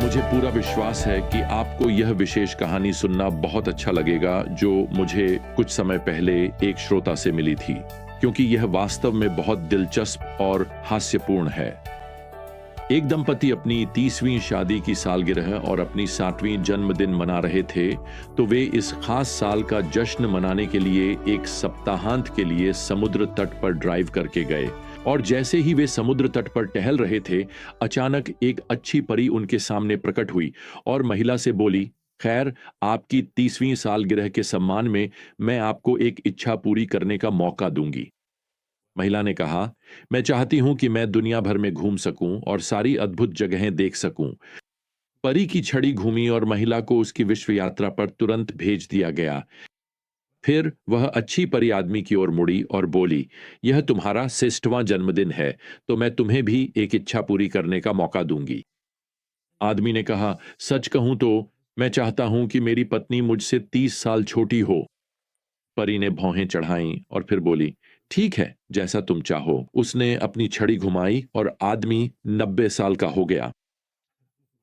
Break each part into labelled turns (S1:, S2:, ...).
S1: मुझे पूरा विश्वास है कि आपको यह विशेष कहानी सुनना बहुत अच्छा लगेगा जो मुझे कुछ समय पहले एक श्रोता से मिली थी, क्योंकि यह वास्तव में बहुत दिलचस्प और हास्यपूर्ण है। एक दंपति अपनी 30वीं शादी की सालगिरह और अपनी 60वीं जन्मदिन मना रहे थे, तो वे इस खास साल का जश्न मनाने के लिए एक सप्ताहांत के लिए समुद्र तट पर ड्राइव करके गए। और जैसे ही वे समुद्र तट पर टहल रहे थे, अचानक एक अच्छी परी उनके सामने प्रकट हुई और महिला से बोली, खैर, आपकी 30वीं सालगिरह के सम्मान में मैं आपको एक इच्छा पूरी करने का मौका दूंगी। महिला ने कहा, मैं चाहती हूं कि मैं दुनिया भर में घूम सकूं और सारी अद्भुत जगहें देख सकूं। परी की छड़ी घूमी और महिला को उसकी विश्व यात्रा पर तुरंत भेज दिया गया। फिर वह अच्छी परी आदमी की ओर मुड़ी और बोली, यह तुम्हारा 60वां जन्मदिन है, तो मैं तुम्हें भी एक इच्छा पूरी करने का मौका दूंगी। आदमी ने कहा, सच कहूं तो मैं चाहता हूं कि मेरी पत्नी मुझसे 30 साल छोटी हो। परी ने भौहें चढ़ाईं और फिर बोली, ठीक है, जैसा तुम चाहो। उसने अपनी छड़ी घुमाई और आदमी 90 साल का हो गया।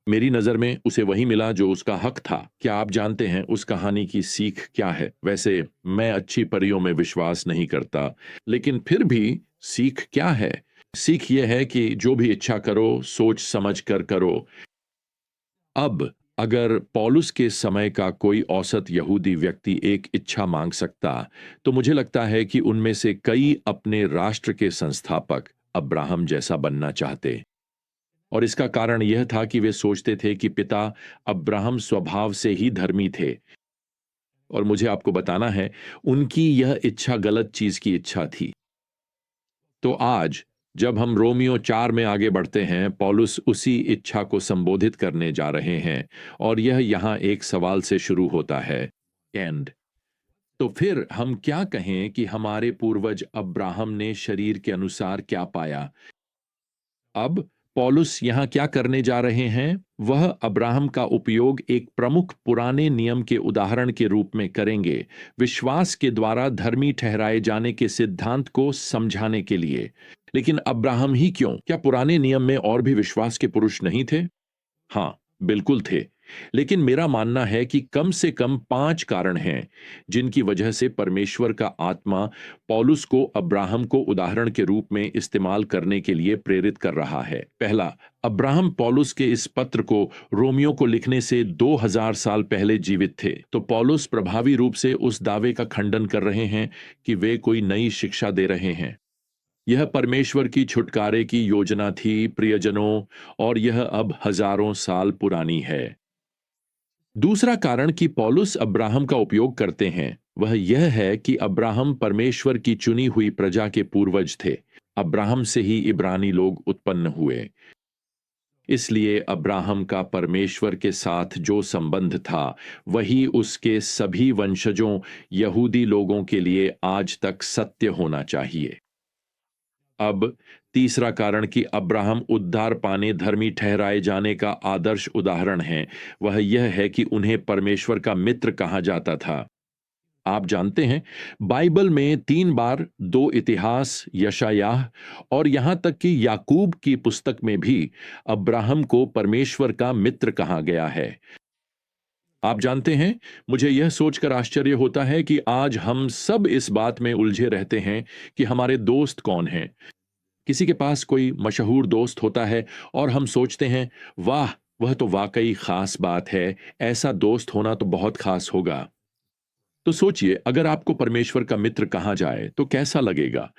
S1: मेरी नजर में उसे वही मिला जो उसका हक था। क्या आप जानते हैं उस कहानी की सीख क्या है? वैसे मैं अच्छी परियों में विश्वास नहीं करता, लेकिन फिर भी सीख क्या है? सीख यह है कि जो भी इच्छा करो, सोच समझ कर करो। अब अगर पौलुस के समय का कोई औसत यहूदी व्यक्ति एक इच्छा मांग सकता, तो मुझे लगता है कि उनमें से कई अपने राष्ट्र के संस्थापक अब्राहम जैसा बनना चाहते। और इसका कारण यह था कि वे सोचते थे कि पिता अब्राहम स्वभाव से ही धर्मी थे। और मुझे आपको बताना है, उनकी यह इच्छा गलत चीज की इच्छा थी। तो आज जब हम रोमियो 4 में आगे बढ़ते हैं, पौलुस उसी इच्छा को संबोधित करने जा रहे हैं और यह यहां एक सवाल से शुरू होता है, एंड। तो फिर हम क्या कहें कि हमारे पूर्वज अब्राहम ने शरीर के अनुसार क्या पाया? अब पौलुस यहां क्या करने जा रहे हैं? वह अब्राहम का उपयोग एक प्रमुख पुराने नियम के उदाहरण के रूप में करेंगे, विश्वास के द्वारा धर्मी ठहराए जाने के सिद्धांत को समझाने के लिए। लेकिन अब्राहम ही क्यों? क्या पुराने नियम में और भी विश्वास के पुरुष नहीं थे? हाँ, बिल्कुल थे। लेकिन मेरा मानना है कि कम से कम 5 कारण हैं जिनकी वजह से परमेश्वर का आत्मा पौलुस को अब्राहम को उदाहरण के रूप में इस्तेमाल करने के लिए प्रेरित कर रहा है। पहला, अब्राहम पौलुस के इस पत्र को रोमियो को लिखने से 2000 साल पहले जीवित थे। तो पौलुस प्रभावी रूप से उस दावे का खंडन कर रहे हैं कि वे कोई नई शिक्षा दे रहे हैं। यह परमेश्वर की छुटकारे की योजना थी, प्रियजनों, और यह अब हजारों साल पुरानी है। दूसरा कारण कि पौलुस अब्राहम का उपयोग करते हैं वह यह है कि अब्राहम परमेश्वर की चुनी हुई प्रजा के पूर्वज थे। अब्राहम से ही इब्रानी लोग उत्पन्न हुए। इसलिए अब्राहम का परमेश्वर के साथ जो संबंध था, वही उसके सभी वंशजों यहूदी लोगों के लिए आज तक सत्य होना चाहिए। अब तीसरा कारण कि अब्राहम उद्धार पाने धर्मी ठहराए जाने का आदर्श उदाहरण है, वह यह है कि उन्हें परमेश्वर का मित्र कहा जाता था। आप जानते हैं, बाइबल में 3 बार 2 इतिहास, यशायाह और यहां तक कि याकूब की पुस्तक में भी अब्राहम को परमेश्वर का मित्र कहा गया है। आप जानते हैं, मुझे यह सोचकर आश्चर्य होता है कि आज हम सब इस बात में उलझे रहते हैं कि हमारे दोस्त कौन हैं। किसी के पास कोई मशहूर दोस्त होता है और हम सोचते हैं, वाह, वह तो वाकई खास बात है, ऐसा दोस्त होना तो बहुत खास होगा। तो सोचिए, अगर आपको परमेश्वर का मित्र कहा जाए तो कैसा लगेगा?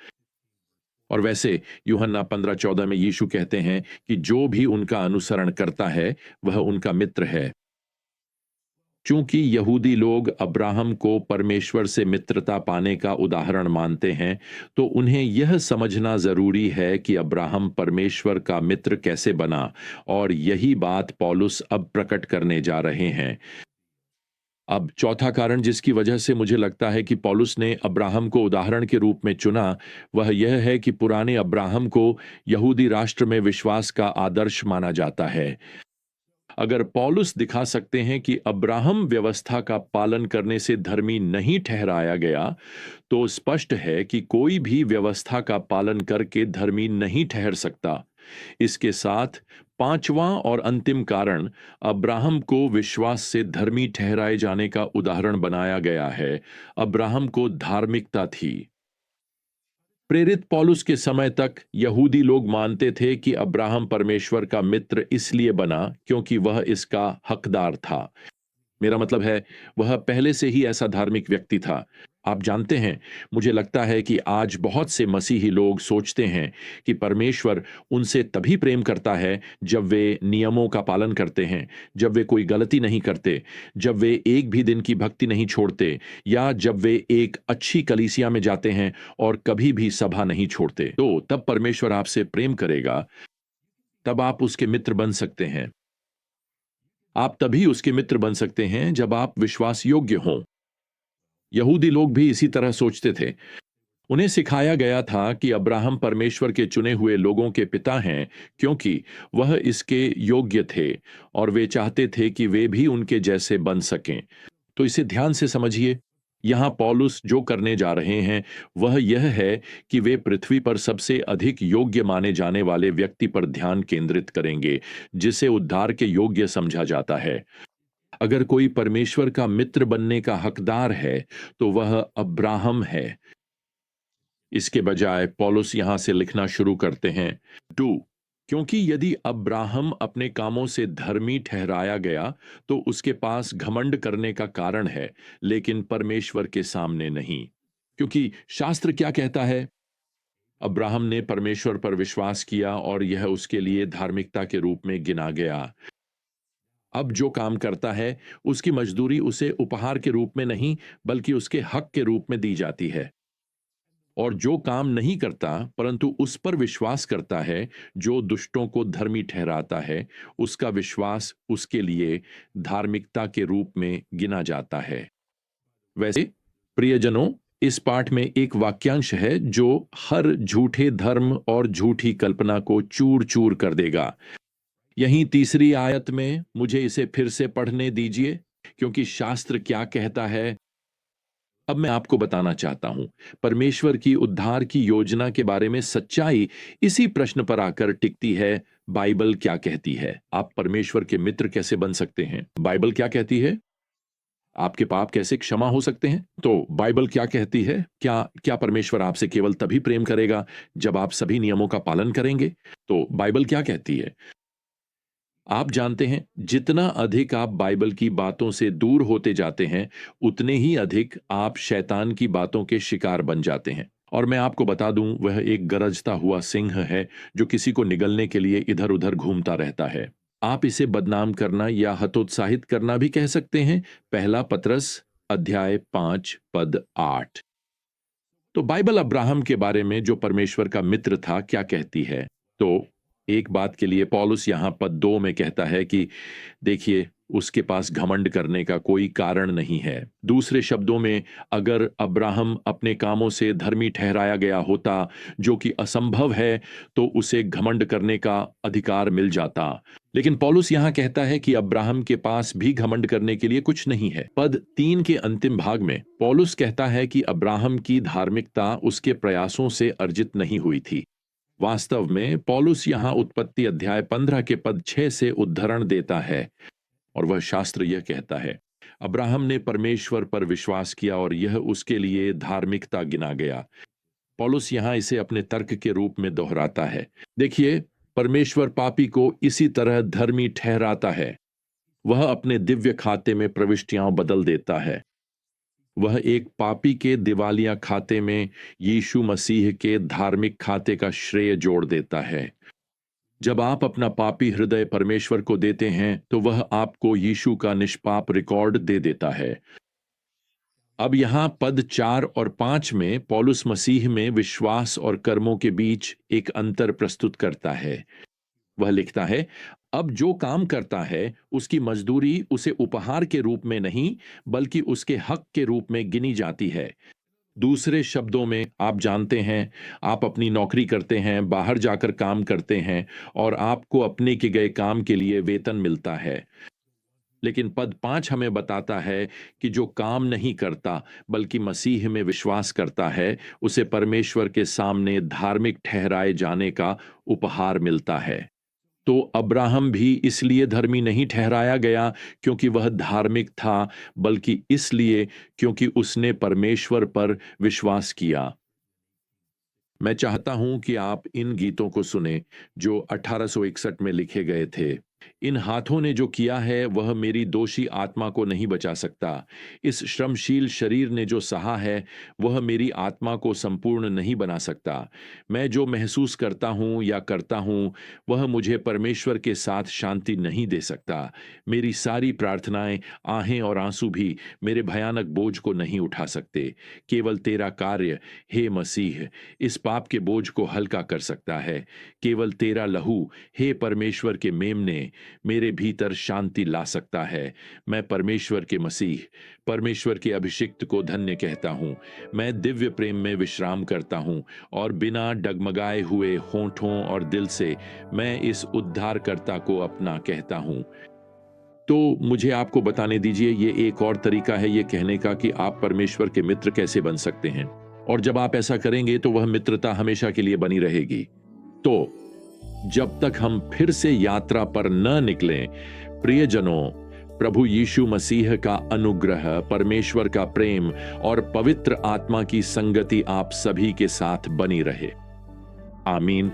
S1: और वैसे यूहन्ना 15:14 में यीशु कहते हैं कि जो भी उनका अनुसरण करता है वह उनका मित्र है। चूंकि यहूदी लोग अब्राहम को परमेश्वर से मित्रता पाने का उदाहरण मानते हैं, तो उन्हें यह समझना जरूरी है कि अब्राहम परमेश्वर का मित्र कैसे बना, और यही बात पौलुस अब प्रकट करने जा रहे हैं। अब चौथा कारण जिसकी वजह से मुझे लगता है कि पौलुस ने अब्राहम को उदाहरण के रूप में चुना, वह यह है कि पुराने अब्राहम को यहूदी राष्ट्र में विश्वास का आदर्श माना जाता है। अगर पौलुस दिखा सकते हैं कि अब्राहम व्यवस्था का पालन करने से धर्मी नहीं ठहराया गया, तो स्पष्ट है कि कोई भी व्यवस्था का पालन करके धर्मी नहीं ठहर सकता। इसके साथ पांचवां और अंतिम कारण अब्राहम को विश्वास से धर्मी ठहराए जाने का उदाहरण बनाया गया है। अब्राहम को धार्मिकता थी। प्रेरित पौलुस के समय तक यहूदी लोग मानते थे कि अब्राहम परमेश्वर का मित्र इसलिए बना क्योंकि वह इसका हकदार था। मेरा मतलब है, वह पहले से ही ऐसा धार्मिक व्यक्ति था। आप जानते हैं, मुझे लगता है कि आज बहुत से मसीही लोग सोचते हैं कि परमेश्वर उनसे तभी प्रेम करता है जब वे नियमों का पालन करते हैं, जब वे कोई गलती नहीं करते, जब वे एक भी दिन की भक्ति नहीं छोड़ते, या जब वे एक अच्छी कलीसिया में जाते हैं और कभी भी सभा नहीं छोड़ते। तो तब परमेश्वर आपसे प्रेम करेगा, तब आप उसके मित्र बन सकते हैं। आप तभी उसके मित्र बन सकते हैं जब आप विश्वास योग्य हों। यहूदी लोग भी इसी तरह सोचते थे। उन्हें सिखाया गया था कि अब्राहम परमेश्वर के चुने हुए लोगों के पिता हैं क्योंकि वह इसके योग्य थे और वे चाहते थे कि वे भी उनके जैसे बन सकें। तो इसे ध्यान से समझिए। यहां पौलुस जो करने जा रहे हैं वह यह है कि वे पृथ्वी पर सबसे अधिक योग्य माने जाने वाले व्यक्ति पर ध्यान केंद्रित करेंगे, जिसे उद्धार के योग्य समझा जाता है। अगर कोई परमेश्वर का मित्र बनने का हकदार है तो वह अब्राहम है। इसके बजाय पौलुस यहां से लिखना शुरू करते हैं 2, क्योंकि यदि अब्राहम अपने कामों से धर्मी ठहराया गया तो उसके पास घमंड करने का कारण है, लेकिन परमेश्वर के सामने नहीं। क्योंकि शास्त्र क्या कहता है? अब्राहम ने परमेश्वर पर विश्वास किया और यह उसके लिए धार्मिकता के रूप में गिना गया। अब जो काम करता है उसकी मजदूरी उसे उपहार के रूप में नहीं बल्कि उसके हक के रूप में दी जाती है। और जो काम नहीं करता परंतु उस पर विश्वास करता है जो दुष्टों को धर्मी ठहराता है, उसका विश्वास उसके लिए धार्मिकता के रूप में गिना जाता है। वैसे प्रियजनों, इस पाठ में एक वाक्यांश है जो हर झूठे धर्म और झूठी कल्पना को चूर चूर कर देगा। यहीं तीसरी आयत में मुझे इसे फिर से पढ़ने दीजिए, क्योंकि शास्त्र क्या कहता है अब मैं आपको बताना चाहता हूं। परमेश्वर की उद्धार की योजना के बारे में सच्चाई इसी प्रश्न पर आकर टिकती है, बाइबल क्या कहती है? आप परमेश्वर के मित्र कैसे बन सकते हैं? बाइबल क्या कहती है? आपके पाप कैसे क्षमा हो सकते हैं? तो बाइबल क्या कहती है? क्या क्या परमेश्वर आपसे केवल तभी प्रेम करेगा जब आप सभी नियमों का पालन करेंगे? तो बाइबल क्या कहती है? आप जानते हैं, जितना अधिक आप बाइबल की बातों से दूर होते जाते हैं उतने ही अधिक आप शैतान की बातों के शिकार बन जाते हैं। और मैं आपको बता दूं, वह एक गरजता हुआ सिंह है जो किसी को निगलने के लिए इधर उधर घूमता रहता है। आप इसे बदनाम करना या हतोत्साहित करना भी कह सकते हैं। पहला पतरस अध्याय 5 पद 8। तो बाइबल अब्राहम के बारे में जो परमेश्वर का मित्र था क्या कहती है? तो एक बात के लिए पौलुस यहां पद 2 में कहता है कि देखिए, उसके पास घमंड करने का कोई कारण नहीं है। दूसरे शब्दों में, अगर अब्राहम अपने कामों से धर्मी ठहराया गया होता, जो कि असंभव है, तो उसे घमंड करने का अधिकार मिल जाता। लेकिन पौलुस यहां कहता है कि अब्राहम के पास भी घमंड करने के लिए कुछ नहीं है। पद 3 के अंतिम भाग में पौलुस कहता है कि अब्राहम की धार्मिकता उसके प्रयासों से अर्जित नहीं हुई थी। वास्तव में पौलुस यहां उत्पत्ति अध्याय 15 के पद 6 से उद्धरण देता है और वह शास्त्र यह कहता है, अब्राहम ने परमेश्वर पर विश्वास किया और यह उसके लिए धार्मिकता गिना गया। पौलुस यहां इसे अपने तर्क के रूप में दोहराता है। देखिए, परमेश्वर पापी को इसी तरह धर्मी ठहराता है। वह अपने दिव्य खाते में प्रविष्टियां बदल देता है। वह एक पापी के दिवालिया खाते में यीशु मसीह के धार्मिक खाते का श्रेय जोड़ देता है। जब आप अपना पापी हृदय परमेश्वर को देते हैं तो वह आपको यीशु का निष्पाप रिकॉर्ड दे देता है। अब यहां पद 4 और 5 में पौलुस मसीह में विश्वास और कर्मों के बीच एक अंतर प्रस्तुत करता है। वह लिखता है, अब जो काम करता है उसकी मजदूरी उसे उपहार के रूप में नहीं बल्कि उसके हक के रूप में गिनी जाती है। दूसरे शब्दों में, आप जानते हैं, आप अपनी नौकरी करते हैं, बाहर जाकर काम करते हैं और आपको अपने के गए काम के लिए वेतन मिलता है। लेकिन पद 5 हमें बताता है कि जो काम नहीं करता बल्कि मसीह में विश्वास करता है, उसे परमेश्वर के सामने धार्मिक ठहराए जाने का उपहार मिलता है। तो अब्राहम भी इसलिए धर्मी नहीं ठहराया गया क्योंकि वह धार्मिक था, बल्कि इसलिए क्योंकि उसने परमेश्वर पर विश्वास किया। मैं चाहता हूं कि आप इन गीतों को सुने जो 1861 में लिखे गए थे। इन हाथों ने जो किया है वह मेरी दोषी आत्मा को नहीं बचा सकता। इस श्रमशील शरीर ने जो सहा है वह मेरी आत्मा को संपूर्ण नहीं बना सकता। मैं जो महसूस करता हूं या करता हूं वह मुझे परमेश्वर के साथ शांति नहीं दे सकता। मेरी सारी प्रार्थनाएं, आहें और आंसू भी मेरे भयानक बोझ को नहीं उठा सकते। केवल तेरा कार्य, हे मसीह, इस पाप के बोझ को हल्का कर सकता है। केवल तेरा लहू, हे परमेश्वर के मेमने, मेरे भीतर शांति ला सकता है। मैं परमेश्वर के मसीह, परमेश्वर के अभिषिक्त को धन्य कहता हूं। मैं दिव्य प्रेम में विश्राम करता हूं और बिना डगमगाए हुए होठों और दिल से मैं इस उद्धारकर्ता को अपना कहता हूं। तो मुझे आपको बताने दीजिए, ये एक और तरीका है ये कहने का कि आप परमेश्वर के मित्र कैसे बन सकते हैं। और जब आप ऐसा करेंगे तो वह मित्रता हमेशा के लिए बनी रहेगी। तो जब तक हम फिर से यात्रा पर न निकलें, प्रियजनों, प्रभु यीशु मसीह का अनुग्रह, परमेश्वर का प्रेम और पवित्र आत्मा की संगति आप सभी के साथ बनी रहे। आमीन।